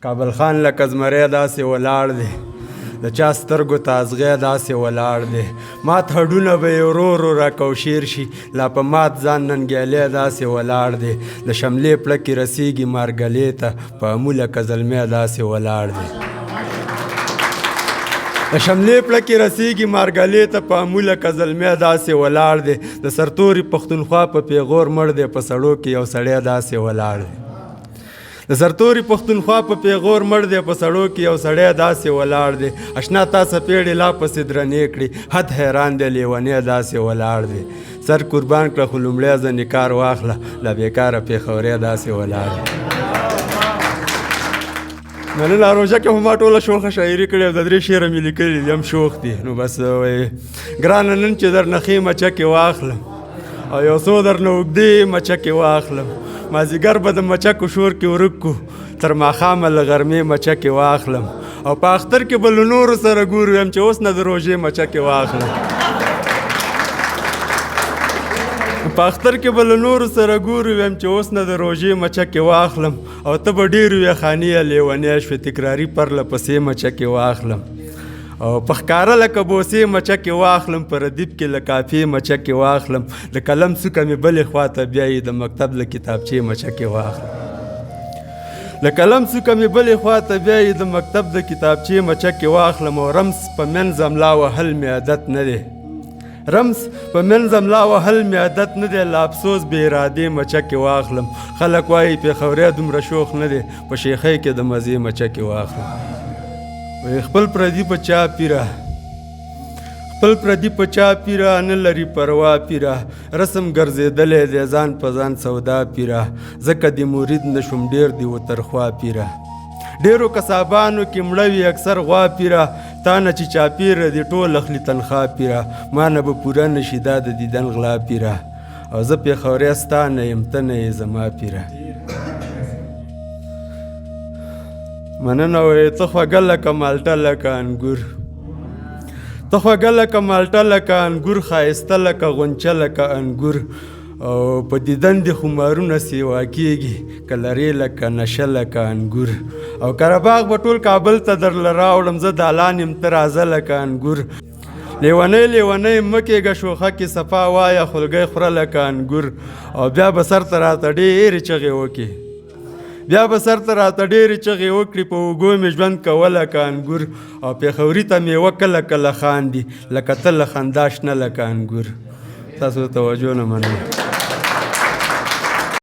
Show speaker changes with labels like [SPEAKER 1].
[SPEAKER 1] کابل خان لکه زمری داسې ولاړ دی د چا سترګو ته ازغی داسې ولاړ دی مات هډونه به یې ورو ورو راکوشیر شي لا په مات ځان ننګیالی داسې ولاړ دی د شملې پړکې رسیږي مارګلې ته په امو لکه زلمی داسې ولاړ دی د شملې پړکې رسیږي مارګلې ته په امو لکه زلمی داسې ولاړ دی د سرتوري پښتونخوا په پیغور مړ دی په سړو کې یو سړی داسې ولاړ دی د سرتوري پښتونخوا په پیغور مړ دی په سړو کې یو سړی داسې ولاړ دی اشنا تا څپېړې لا پسې درنې کړي حد حیران دی لیونی داسې ولاړ دی سر قربان کړه خو لومړی ځنې کار واخله له بېکاره پېښوری داسې ولاړ دی نننه روژه کې خو ما ټوله شوخه شاعري کړې او د 3 شعره مې لیکلي دي هم شوخ دي نو بس ګرانه نن چې درنه ښې مچکې واخلم او یو څو درنه اوږدې مچکې واخلم مازدیګر به د مچکو شور کې ورک کو تر ماښامه له غرمې مچکې واخلم او په اختر کې به له نورو سره ګورو یم چې اوس نه د روژې مچکې واخلم په اختر کې به له نورو سره ګورو یم چې اوس نه د روژې مچکې واخلم او ته به ډېر وې خاني لیونی شوې تکراري پرله پسې مچکې واخلم او په ښکاره لکه بوسې مچکې واخلم په ردیف کې له کافې مچکې واخلم د قلم څوکه مې بلې خواته بیایي د مکتب له کتابچې مچکې واخلم له قلم څوکه مې بلې خواته بیایي د مکتب د کتابچې مچکې واخلم او رمز په منځ املا وهل مې عادت نه دی رمز په منځ املا وهل مې عادت نه دی له افسوس بې ارادې مچکې واخلم خلک وایي پېښوری دومره شوخ نه دی په شیخۍ کې د مزې مچکې واخلم خپل پردي په چا پیره خپل پردي په چا پیره نه لري پروا پیره رسم ګرځېدلی دی ځان په ځان سودا پیره ځکه د مرید نه شوم ډېر دی وترخوا پیره ډېرو کسابانو کې مړه وي اکثر غوا پیره تا نه چې چاپیره دي ټول اخلي تنخوا پیره ما نه به پوره نشي دا د دیدن غلا پیره او زه پېښوری ستا نه یم ته نه یې زما پیره مننه وایي ته خوږه لکه مالټه لکه انګور ته خوږه لکه مالټه لکه انګور ښایسته لکه غونچه لکه انګور او په دیدن دې خمارونه سیوا کېږي که لرې لکه نشه لکه انګور او کره باغ به ټول کابل ته درله راوړم زه دالان یم ته راځه لکه انګور لیونی لیونی مه کېږه شوخه کې صفا وایه خولګۍ خوره لکه انګور او بیا به سر ته راته ډېرې چغې وکړي بیا به سر ته راته ډېرې چغې وکړي په اوږو مې ژوند کوه لکه انګور او پېښوري ته میوه کله کله خاندي لکه ته له خندا شنه لکه انګور تاسو توجه نه منم